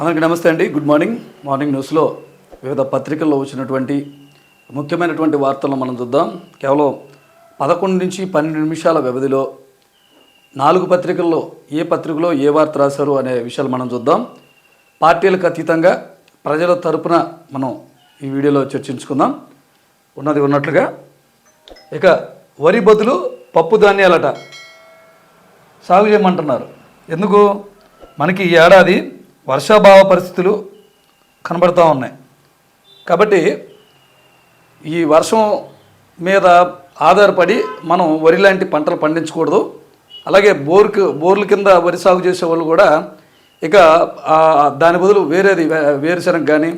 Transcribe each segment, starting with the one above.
అందరికీ నమస్తే అండి. Good morning. మార్నింగ్ న్యూస్లో వివిధ పత్రికల్లో వచ్చినటువంటి ముఖ్యమైనటువంటి వార్తలను మనం చూద్దాం. కేవలం 11 నుంచి 12 నిమిషాల వ్యవధిలో 4 పత్రికల్లో ఏ పత్రికలో ఏ వార్త రాశారు అనే విషయాలు మనం చూద్దాం. పార్టీలకు అతీతంగా ప్రజల తరపున మనం ఈ వీడియోలో చర్చించుకుందాం. ఉన్నది ఉన్నట్లుగా ఇక వరి బదులు పప్పు ధాన్యాలట సాగు చేయమంటున్నారు. ఎందుకు? మనకి ఈ ఏడాది వర్షాభావ పరిస్థితులు కనబడుతూ ఉన్నాయి కాబట్టి ఈ వర్షం మీద ఆధారపడి మనం వరి లాంటి పంటలు పండించకూడదు. అలాగే బోర్ల కింద వరి సాగు చేసే వాళ్ళు కూడా ఇక దాని బదులు వేరుశనగ కానీ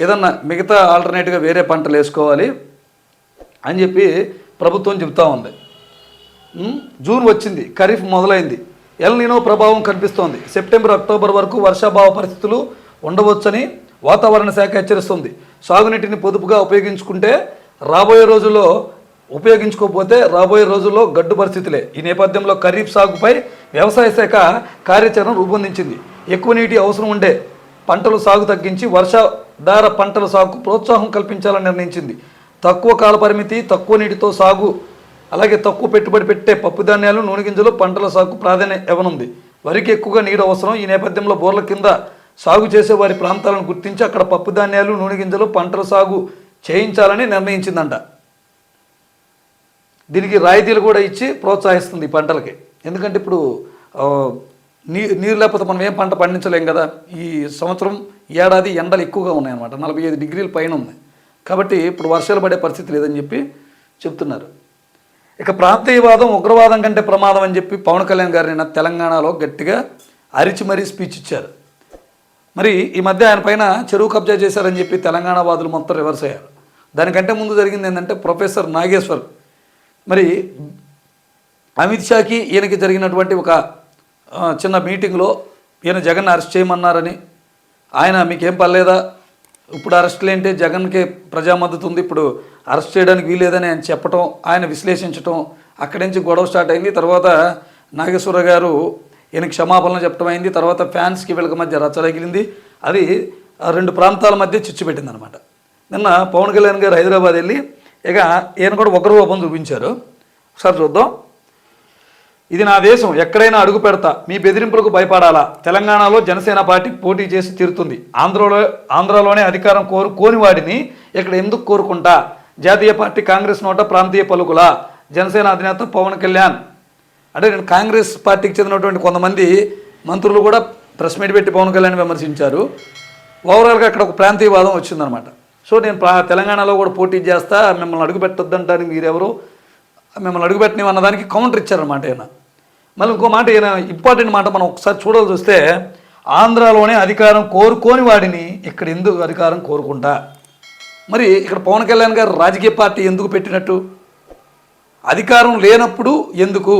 ఏదన్నా మిగతా ఆల్టర్నేట్గా వేరే పంటలు వేసుకోవాలి అని చెప్పి ప్రభుత్వం చెబుతూ ఉంది. జూన్ వచ్చింది, ఖరీఫ్ మొదలైంది, ఎల్ నీనో ప్రభావం కనిపిస్తోంది. సెప్టెంబర్, అక్టోబర్ వరకు వర్షాభావ పరిస్థితులు ఉండవచ్చని వాతావరణ శాఖ హెచ్చరిస్తుంది. సాగునీటిని పొదుపుగా ఉపయోగించుకోకపోతే రాబోయే రోజుల్లో గడ్డు పరిస్థితులే. ఈ నేపథ్యంలో ఖరీఫ్ సాగుపై వ్యవసాయ శాఖ కార్యాచరణ రూపొందించింది. ఎక్కువ నీటి అవసరం ఉండే పంటల సాగు తగ్గించి వర్షాధార పంటల సాగుకు ప్రోత్సాహం కల్పించాలని నిర్ణయించింది. తక్కువ కాల పరిమితి, తక్కువ నీటితో సాగు, అలాగే తక్కువ పెట్టుబడి పెట్టే పప్పు ధాన్యాలు, నూనె గింజలు పంటల సాగుకు ప్రాధాన్యత ఇవ్వనుంది. వరికి ఎక్కువగా నీరు అవసరం. ఈ నేపథ్యంలో బోర్ల కింద సాగు చేసే వారి ప్రాంతాలను గుర్తించి అక్కడ పప్పు ధాన్యాలు, నూనె గింజలు పంటల సాగు చేయించాలని నిర్ణయించిందంట. దీనికి రాయితీలు కూడా ఇచ్చి ప్రోత్సహిస్తుంది ఈ పంటలకి. ఎందుకంటే ఇప్పుడు నీరు లేకపోతే మనం ఏం పంట పండించలేం కదా. ఈ సంవత్సరం ఏడాది ఎండలు ఎక్కువగా ఉన్నాయన్నమాట, 45 డిగ్రీల పైన ఉంది. కాబట్టి ఇప్పుడు వర్షాలు పడే పరిస్థితి లేదని చెప్పి చెప్తున్నారు. ఇక ప్రాంతీయవాదం ఉగ్రవాదం కంటే ప్రమాదం అని చెప్పి పవన్ కళ్యాణ్ గారు నిన్న తెలంగాణలో గట్టిగా అరిచి మరీ స్పీచ్ ఇచ్చారు. మరి ఈ మధ్య ఆయన పైన చెరువు కబ్జా చేశారని చెప్పి తెలంగాణ వాదులు మొత్తం రివర్స్ అయ్యారు. దానికంటే ముందు జరిగింది ఏంటంటే ప్రొఫెసర్ నాగేశ్వర్ మరి అమిత్ షాకి ఈయనకి జరిగినటువంటి ఒక చిన్న మీటింగ్లో ఈయన జగన్ అరెస్ట్ చేయమన్నారని, ఆయన మీకేం పర్లేదా, ఇప్పుడు అరెస్టులు ఏంటి, జగన్కి ప్రజా మద్దతు ఉంది, ఇప్పుడు అరెస్ట్ చేయడానికి వీలేదని ఆయన చెప్పటం, ఆయన విశ్లేషించటం, అక్కడి నుంచి గొడవ స్టార్ట్ అయింది. తర్వాత నాగేశ్వర గారు ఈయనకి క్షమాపణలు చెప్పడం అయింది. తర్వాత ఫ్యాన్స్కి వీళ్ళకి మధ్య రచ్చరగిలింది. అది 2 ప్రాంతాల మధ్య చిచ్చు పెట్టింది అనమాట. నిన్న పవన్ కళ్యాణ్ గారు హైదరాబాద్ వెళ్ళి ఇక ఈయన కూడా ఒకరు రూపం చూపించారు. ఒకసారి చూద్దాం. ఇది నా దేశం, ఎక్కడైనా అడుగు పెడతా, మీ బెదిరింపులకు భయపడాలా, తెలంగాణలో జనసేన పార్టీ పోటీ చేసి తీరుతుంది, ఆంధ్రలోనే అధికారం కోని వాడిని ఇక్కడ ఎందుకు కోరుకుంటా, జాతీయ పార్టీ కాంగ్రెస్ నోట ప్రాంతీయ పలుకులా, జనసేన అధినేత పవన్ కళ్యాణ్. అంటే నేను కాంగ్రెస్ పార్టీకి చెందినటువంటి కొంతమంది మంత్రులు కూడా ప్రెస్ మీట్ పెట్టి పవన్ కళ్యాణ్ విమర్శించారు. ఓవరాల్గా అక్కడ ఒక ప్రాంతీయవాదం వచ్చిందనమాట. సో నేను తెలంగాణలో కూడా పోటీ చేస్తా, మిమ్మల్ని అడుగుపెట్టొద్దంటానికి మీరెవరు, మిమ్మల్ని అడుగుపెట్టని అన్నదానికి కౌంటర్ ఇచ్చారనమాట ఈయన. మళ్ళీ ఇంకో మాట, ఈయన ఇంపార్టెంట్ మాట మనం ఒకసారి చూడాల్సి వస్తే, ఆంధ్రాలోనే అధికారం కోరుకోని వాడిని ఇక్కడ ఎందుకు అధికారం కోరుకుంటా. మరి ఇక్కడ పవన్ కళ్యాణ్ గారు రాజకీయ పార్టీ ఎందుకు పెట్టినట్టు, అధికారం లేనప్పుడు ఎందుకు?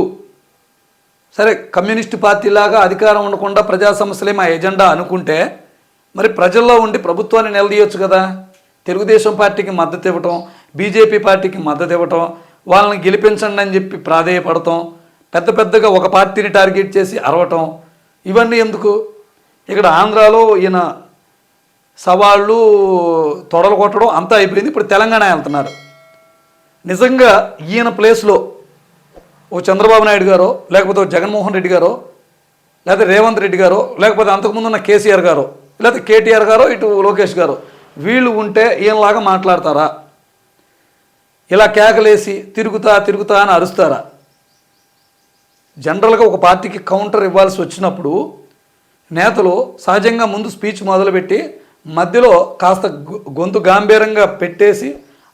సరే, కమ్యూనిస్టు పార్టీలాగా అధికారం ఉండకుండా ప్రజా సమస్యలే మా ఎజెండా అనుకుంటే మరి ప్రజల్లో ఉండి ప్రభుత్వాన్ని నిలదీయొచ్చు కదా. తెలుగుదేశం పార్టీకి మద్దతు ఇవ్వటం, బీజేపీ పార్టీకి మద్దతు ఇవ్వటం, వాళ్ళని గెలిపించండి అని చెప్పి ప్రాధేయపడటం, పెద్దగా ఒక పార్టీని టార్గెట్ చేసి అరవటం, ఇవన్నీ ఎందుకు? ఇక్కడ ఆంధ్రాలో ఈయన సవాళ్ళు తొడలు కొట్టడం అంతా అయిపోయింది. ఇప్పుడు తెలంగాణ వెళ్తున్నారు. నిజంగా ఈయన ప్లేస్లో ఓ చంద్రబాబు నాయుడు గారో, లేకపోతే జగన్మోహన్ రెడ్డి గారో, లేకపోతే రేవంత్ రెడ్డి గారో, లేకపోతే అంతకుముందున్న కేసీఆర్ గారో, లేకపోతే కేటీఆర్ గారో, ఇటు లోకేష్ గారో, వీళ్ళు ఉంటే ఈయనలాగా మాట్లాడతారా? ఇలా కేకలేసి తిరుగుతా అని అరుస్తారా? జనరల్గా ఒక పార్టీకి కౌంటర్ ఇవ్వాల్సి వచ్చినప్పుడు నేతలు సహజంగా ముందు స్పీచ్ మొదలుపెట్టి మధ్యలో కాస్త గొంతు గాంభీర్యంగా పెట్టేసి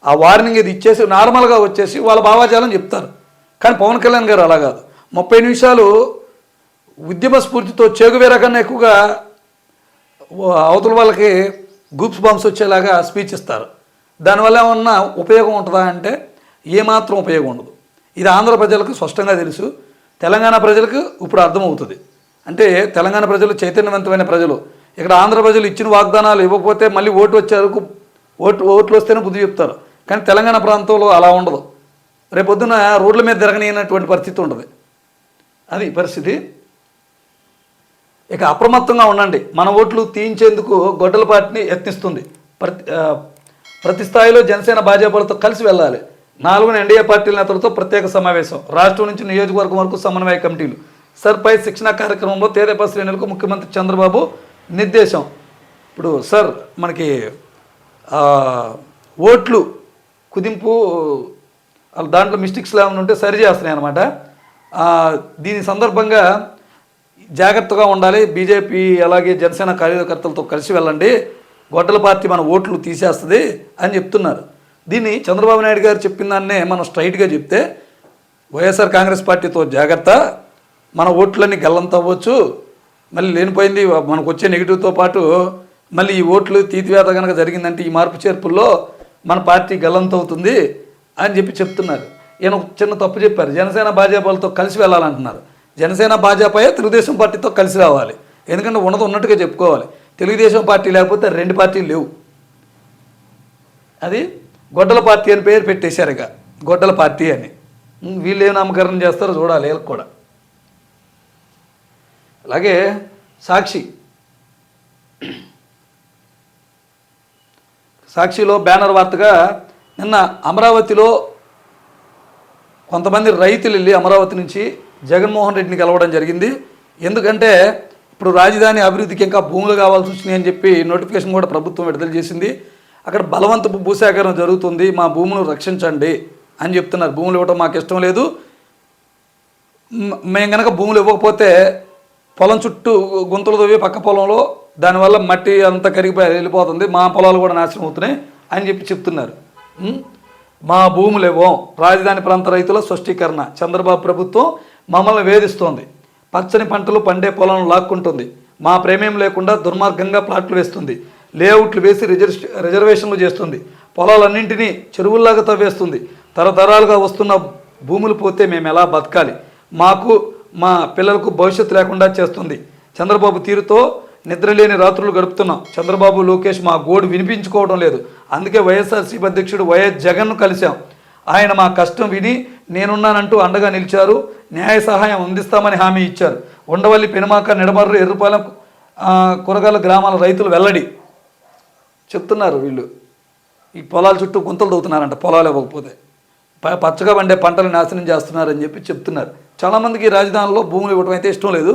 ఆ వార్నింగ్ ఇది ఇచ్చేసి నార్మల్గా వచ్చేసి వాళ్ళ భావాజాలం చెప్తారు. కానీ పవన్ కళ్యాణ్ గారు అలా కాదు. 30 నిమిషాలు ఉద్యమ స్ఫూర్తితో చెగువేరా కన్నా ఎక్కువగా అవతల వాళ్ళకి గూప్స్ బంప్స్ వచ్చేలాగా స్పీచ్ ఇస్తారు. దానివల్ల ఏమన్నా ఉపయోగం ఉంటుందా అంటే ఏమాత్రం ఉపయోగం ఉండదు. ఇది ఆంధ్ర ప్రజలకు స్పష్టంగా తెలుసు, తెలంగాణ ప్రజలకు ఇప్పుడు అర్థమవుతుంది. అంటే తెలంగాణ ప్రజలు చైతన్యవంతమైన ప్రజలు. ఇక్కడ ఆంధ్ర ప్రజలు ఇచ్చిన వాగ్దానాలు ఇవ్వకపోతే మళ్ళీ ఓట్లు వస్తేనే బుద్ధి చెప్తారు. కానీ తెలంగాణ ప్రాంతంలో అలా ఉండదు. రేపొద్దున రోడ్ల మీద తిరగనియనటువంటి పరిస్థితి ఉంటుంది. అది పరిస్థితి. ఇక అప్రమత్తంగా ఉండండి. మన ఓట్లు తీయించేందుకు గొడ్డల పార్టీని యత్నిస్తుంది. ప్రతి స్థాయిలో జనసేన భాజపాలతో కలిసి వెళ్ళాలి. 4 ఎన్డీఏ పార్టీల నేతలతో ప్రత్యేక సమావేశం. రాష్ట్రం నుంచి నియోజకవర్గం వరకు సమన్వయ కమిటీలు. సర్పై శిక్షణ కార్యక్రమంలో తేదేపా శ్రేణులకు ముఖ్యమంత్రి చంద్రబాబు నిర్దేశం. ఇప్పుడు సార్ మనకి ఓట్లు కుదింపు దాంట్లో మిస్టేక్స్ ఏమైనా ఉంటే సరి చేస్తున్నాయి అన్నమాట. దీని సందర్భంగా జాగ్రత్తగా ఉండాలి. బీజేపీ అలాగే జనసేన కార్యకర్తలతో కలిసి వెళ్ళండి, గొడ్డల పార్టీ మన ఓట్లు తీసేస్తుంది అని చెప్తున్నారు. దీన్ని చంద్రబాబు నాయుడు గారు చెప్పిన దాన్నే మనం స్ట్రైట్గా చెప్తే, వైఎస్ఆర్ కాంగ్రెస్ పార్టీతో జాగ్రత్త, మన ఓట్లన్నీ గల్లంతవ్వచ్చు, మళ్ళీ లేనిపోయింది మనకు వచ్చే నెగిటివ్తో పాటు మళ్ళీ ఈ ఓట్లు తీతివేత కనుక జరిగిందంటే ఈ మార్పు చేర్పుల్లో మన పార్టీ గల్లంతవుతుంది అని చెప్తున్నారు. ఈయన చిన్న తప్పు చెప్పారు. జనసేన భాజపాలతో కలిసి వెళ్ళాలంటున్నారు. జనసేన భాజపా తెలుగుదేశం పార్టీతో కలిసి రావాలి. ఎందుకంటే ఉన్నది ఉన్నట్టుగా చెప్పుకోవాలి. తెలుగుదేశం పార్టీ లేకపోతే 2 పార్టీలు లేవు. అది గొడ్డల పార్టీ అని పేరు పెట్టేశారు. ఇక గొడ్డల పార్టీ అని వీళ్ళు ఏం నామకరణం చేస్తారో చూడాలి. వీళ్ళకి కూడా అలాగే సాక్షిలో బ్యానర్ వార్తగా నిన్న అమరావతిలో కొంతమంది రైతులు వెళ్ళి అమరావతి నుంచి జగన్మోహన్ రెడ్డిని కలవడం జరిగింది. ఎందుకంటే ఇప్పుడు రాజధాని అభివృద్ధికి ఇంకా భూములు కావాల్సి వచ్చినాయి అని చెప్పి నోటిఫికేషన్ కూడా ప్రభుత్వం విడుదల చేసింది. అక్కడ బలవంతపు భూసేకరణ జరుగుతుంది, మా భూములు రక్షించండి అని చెప్తున్నారు. భూములు ఇవ్వడం మాకు ఇష్టం లేదు, మేము కనుక భూములు ఇవ్వకపోతే పొలం చుట్టూ గుంతలు తవ్వి పక్క పొలంలో దానివల్ల మట్టి అంతా కరిగిపోయి వెళ్ళిపోతుంది, మా పొలాలు కూడా నాశనం అవుతున్నాయి అని చెప్తున్నారు. మా భూములు ఇవ్వం, రాజధాని ప్రాంత రైతుల స్పష్టీకరణ. చంద్రబాబు ప్రభుత్వం మమ్మల్ని వేధిస్తోంది, పచ్చని పంటలు పండే పొలాలను లాక్కుంటుంది, మా ప్రేమేం లేకుండా దుర్మార్గంగా ప్లాట్లు వేస్తుంది, లేఅవుట్లు వేసి రిజర్వేషన్లు చేస్తుంది, పొలాలన్నింటినీ చెరువుల్లాగా తవ్వేస్తుంది, తరతరాలుగా వస్తున్న భూములు పోతే మేము ఎలా బతకాలి, మాకు మా పిల్లలకు భవిష్యత్తు లేకుండా చేస్తుంది. చంద్రబాబు తీరుతో నిద్రలేని రాత్రులు గడుపుతున్నాం. చంద్రబాబు లోకేష్ మా గోడు వినిపించుకోవడం లేదు. అందుకే వైఎస్ఆర్సీపీ అధ్యక్షుడు వైఎస్ జగన్ను కలిశాం. ఆయన మా కష్టం విని నేనున్నానంటూ అండగా నిలిచారు. న్యాయ సహాయం అందిస్తామని హామీ ఇచ్చారు. ఉండవల్లి, పెనుమాక, నిడమర్రు, ఎర్రుపాలెం, కూరగాయల గ్రామాల రైతులు వెల్లడి చెప్తున్నారు. వీళ్ళు ఈ పొలాల చుట్టూ గుంతలు తవ్వుతున్నారంట, పొలాలు ఇవ్వకపోతే పచ్చగా పండే పంటలు నాశనం చేస్తున్నారని చెప్తున్నారు. చాలామందికి రాజధానిలో భూములు ఇవ్వడం అయితే ఇష్టం లేదు.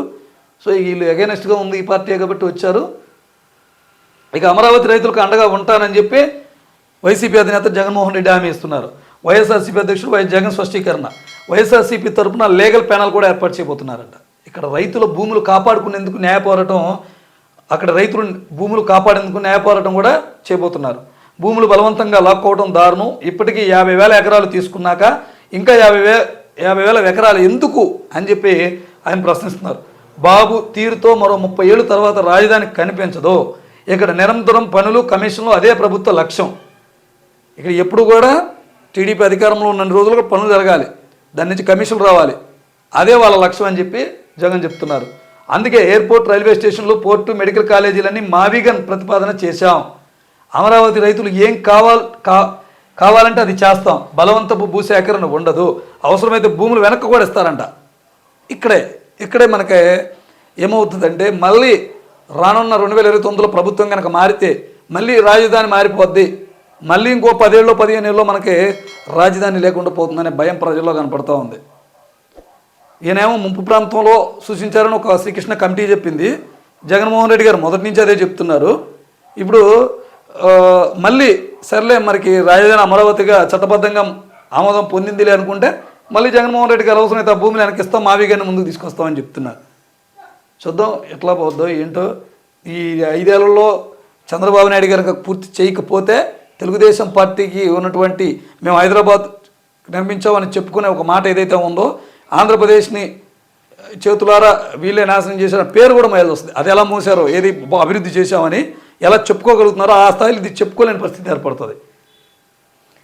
సో వీళ్ళు అగైనెస్ట్గా ఉంది ఈ పార్టీ కాబట్టి వచ్చారు. ఇక అమరావతి రైతులకు అండగా ఉంటానని చెప్పి వైసీపీ అధినేత జగన్మోహన్ రెడ్డి హామీ ఇస్తున్నారు. వైఎస్ఆర్సీపీ అధ్యక్షుడు వైఎస్ జగన్ స్పష్టీకరణ. వైఎస్ఆర్సీపీ తరఫున లీగల్ ప్యానల్ కూడా ఏర్పాటు చేయబోతున్నారంట. ఇక్కడ రైతుల భూములు కాపాడుకునేందుకు న్యాయ పోరాటం, అక్కడ రైతులు భూములు కాపాడేందుకు న్యాయ పోరాటం కూడా చేయబోతున్నారు. భూములు బలవంతంగా లాక్కోవడం దారుణం. ఇప్పటికీ 50,000 ఎకరాలు తీసుకున్నాక ఇంకా 50,000 ఎకరాలు ఎందుకు అని చెప్పి ఆయన ప్రశ్నిస్తున్నారు. బాబు తీరుతో మరో 30 ఏళ్ళ తర్వాత రాజధాని కనిపించదు. ఇక్కడ నిరంతరం పనులు, కమిషన్లు అదే ప్రభుత్వ లక్ష్యం. ఇక్కడ ఎప్పుడు కూడా టీడీపీ అధికారంలో ఉన్న రోజులుగా పనులు జరగాలి, దాని నుంచి కమిషన్లు రావాలి, అదే వాళ్ళ లక్ష్యం అని చెప్పి జగన్ చెప్తున్నారు. అందుకే ఎయిర్పోర్ట్, రైల్వే స్టేషన్లు, పోర్టు, మెడికల్ కాలేజీలన్నీ మావిగన్ ప్రతిపాదన చేశాం. అమరావతి రైతులు ఏం కావాలంటే అది చేస్తాం. బలవంతపు భూసేకరణ ఉండదు. అవసరమైతే భూములు వెనక్కి కూడా ఇస్తారంట. ఇక్కడే మనకి ఏమవుతుందంటే మళ్ళీ రానున్న 2029లో ప్రభుత్వం కనుక మారితే మళ్ళీ రాజధాని మారిపోద్ది. మళ్ళీ ఇంకో 10 ఏళ్ళలో 15 ఏళ్ళలో మనకి రాజధాని లేకుండా పోతుందనే భయం ప్రజల్లో కనపడుతూ ఉంది. ఈయనేమో ముంపు ప్రాంతంలో సూచించారని ఒక శ్రీకృష్ణ కమిటీ చెప్పింది. జగన్మోహన్ రెడ్డి గారు మొదటి నుంచి అదే చెప్తున్నారు. ఇప్పుడు మళ్ళీ సర్లే మనకి రాజధాని అమరావతిగా చట్టబద్ధంగా ఆమోదం పొందిందిలే అనుకుంటే మళ్ళీ జగన్మోహన్ రెడ్డి గారు అవసరమైతే ఆ భూమిని వెనకిస్తాం, మావిగాన్ని ముందుకు తీసుకొస్తామని చెప్తున్నారు. చూద్దాం ఎట్లా పోద్దో ఏంటో. ఈ 5 ఏళ్లలో చంద్రబాబు నాయుడు గారు పూర్తి చేయకపోతే తెలుగుదేశం పార్టీకి ఉన్నటువంటి మేము హైదరాబాద్ నిర్మించామని చెప్పుకునే ఒక మాట ఏదైతే ఉందో, ఆంధ్రప్రదేశ్ని చేతులారా వీళ్ళే నాశనం చేసిన పేరు కూడా మళ్ళీ వస్తుంది. అది ఎలా మూసారో, ఏది అభివృద్ధి చేశామని ఎలా చెప్పుకోగలుగుతున్నారో ఆ స్థాయిలో ఇది చెప్పుకోలేని పరిస్థితి ఏర్పడుతుంది.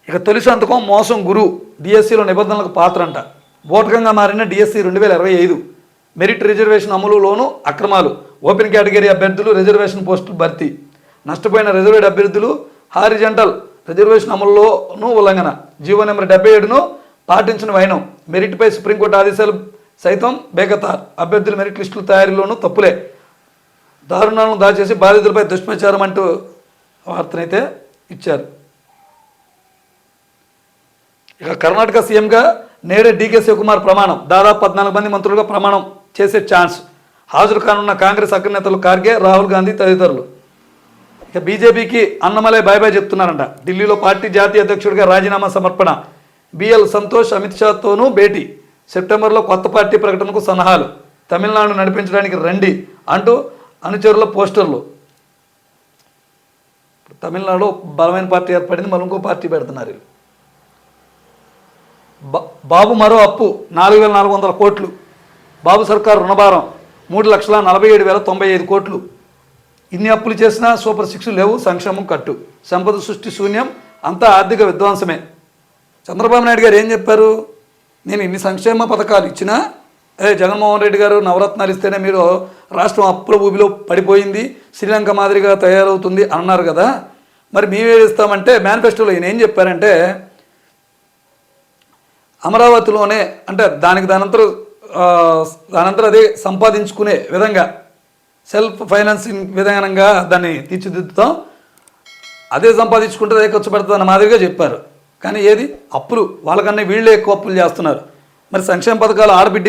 ఇక తొలి సంతకం మోసం గురు. డిఎస్సిలో నిబంధనలకు పాత్ర అంట. బోటకంగా మారిన డిఎస్సి 2025. మెరిట్ రిజర్వేషన్ అమలులోనూ అక్రమాలు. ఓపెన్ కేటగిరీ అభ్యర్థులు రిజర్వేషన్ పోస్టులు భర్తీ. నష్టపోయిన రిజర్వేడ్ అభ్యర్థులు హారిజంటల్ రిజర్వేషన్ అమలులోనూ ఉల్లంఘన. జీవో నెంబర్ 77ను పాటించిన వైనం. మెరిట్పై సుప్రీంకోర్టు ఆదేశాలు సైతం బేగతార్. అభ్యర్థుల మెరిట్ లిస్టుల తయారీలోనూ తప్పులే. దారుణాలను దాచేసి బాధితులపై దుష్ప్రచారం అంటూ వార్తనైతే ఇచ్చారు. ఇక కర్ణాటక సీఎంగా నేడే డీకే శివకుమార్ ప్రమాణం. దాదాపు 14 మంది మంత్రులుగా ప్రమాణం చేసే ఛాన్స్. హాజరు కానున్న కాంగ్రెస్ అగ్రనేతలు ఖార్గే, రాహుల్ గాంధీ తదితరులు. ఇక బీజేపీకి అన్నమలై బాయ్ చెప్తున్నారంట. ఢిల్లీలో పార్టీ జాతీయ అధ్యక్షుడిగా రాజీనామా సమర్పణ. బిఎల్ సంతోష్ అమిత్ షాతోనూ భేటీ. సెప్టెంబర్లో కొత్త పార్టీ ప్రకటనకు సన్నాహాలు. తమిళనాడు నడిపించడానికి రండి అంటూ అనుచరుల పోస్టర్లు. తమిళనాడు బలమైన పార్టీ ఏర్పడింది, మళ్ళీ ఇంకో పార్టీ పెడుతున్నారు. బాబు మరో అప్పు 4,400 కోట్లు. బాబు సర్కారు రుణభారం 3,47,095 కోట్లు. ఇన్ని అప్పులు చేసినా సూపర్ 6 లేవు, సంక్షేమం కట్టు, సంపద సృష్టి శూన్యం, అంతా ఆర్థిక విధ్వంసమే. చంద్రబాబు నాయుడు గారు ఏం చెప్పారు? నేను ఇన్ని సంక్షేమ పథకాలు ఇచ్చినా జగన్మోహన్ రెడ్డి గారు నవరత్నాలు ఇస్తేనే మీరు రాష్ట్రం అప్పుల ఊబిలో పడిపోయింది, శ్రీలంక మాదిరిగా తయారవుతుంది అన్నారు కదా, మరి మేమే ఇస్తామంటే మేనిఫెస్టోలో ఈయన ఏం చెప్పారంటే అమరావతిలోనే అంటే దానంతరం అదే సంపాదించుకునే విధంగా సెల్ఫ్ ఫైనాన్సింగ్ విధానంగా దాన్ని తీర్చిదిద్దుతాం, అదే సంపాదించుకుంటే అదే ఖర్చు పెడతాం అన్న మాదిరిగా చెప్పారు. కానీ ఏది అప్పులు వాళ్ళకన్నా వీళ్ళే ఎక్కువ అప్పులు చేస్తున్నారు. మరి సంక్షేమ పథకాలు ఆడబిడ్డ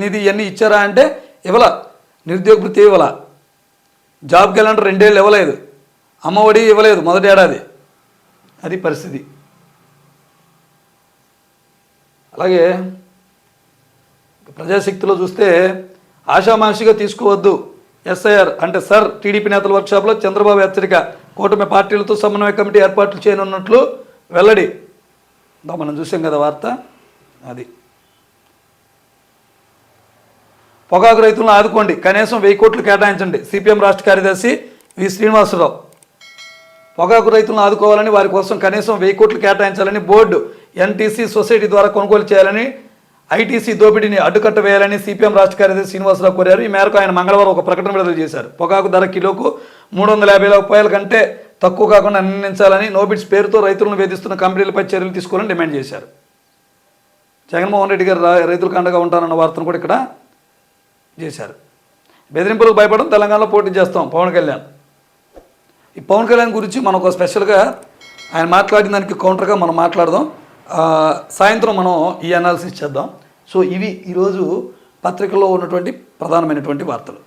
నిధి ఇవన్నీ ఇచ్చారా అంటే ఇవ్వాల, నిరుద్యోగ భృతి ఇవ్వాల, జాబ్ క్యాలెండర్ 2 ఏళ్ళు ఇవ్వలేదు, అమ్మఒడి ఇవ్వలేదు మొదటి ఏడాది. అది పరిస్థితి. అలాగే ప్రజాశక్తిలో చూస్తే ఆషామాషిగా తీసుకోవద్దు ఎస్ఐఆర్ అంటే సార్. టీడీపీ నేతల వర్క్షాప్లో చంద్రబాబు హెచ్చరిక. కూటమి పార్టీలతో సమన్వయ కమిటీ ఏర్పాట్లు చేయనున్నట్లు వెల్లడి. మనం చూసాం కదా వార్త. అది పొగాకు రైతులను ఆదుకోండి, కనీసం 1000 కోట్లు కేటాయించండి. సిపిఎం రాష్ట్ర కార్యదర్శి వి శ్రీనివాసరావు. పొగాకు రైతులను ఆదుకోవాలని, వారి కోసం కనీసం 1000 కోట్లు కేటాయించాలని, బోర్డు ఎన్టీసీ సొసైటీ ద్వారా కొనుగోలు చేయాలని, ఐటీసీ దోపిడీని అడ్డుకట్ట వేయాలని సిపిఎం రాష్ట్ర కార్యదర్శి శ్రీనివాసరావు కోరారు. ఈ మేరకు ఆయన మంగళవారం ఒక ప్రకటన విడుదల చేశారు. పొగాకు ధర కిలోకు 350 రూపాయల కంటే తక్కువ కాకుండా నిర్ణయించాలని, నోబిడ్స్ పేరుతో రైతులను వేధిస్తున్న కంపెనీలపై చర్యలు తీసుకోవాలని డిమాండ్ చేశారు. జగన్మోహన్ రెడ్డి గారు రైతులకు అండగా ఉంటారన్న వార్తను కూడా ఇక్కడ చేశారు. బెదిరింపులకు భయపడడం, తెలంగాణలో పోటీ చేస్తాం పవన్ కళ్యాణ్. ఈ పవన్ కళ్యాణ్ గురించి మనం ఒక స్పెషల్గా ఆయన మాట్లాడిన దానికి కౌంటర్గా మనం మాట్లాడదాం. సాయంత్రం మనం ఈ అనాలిసిస్ చేద్దాం. సో ఇవి ఈరోజు పత్రికల్లో ఉన్నటువంటి ప్రధానమైనటువంటి వార్తలు.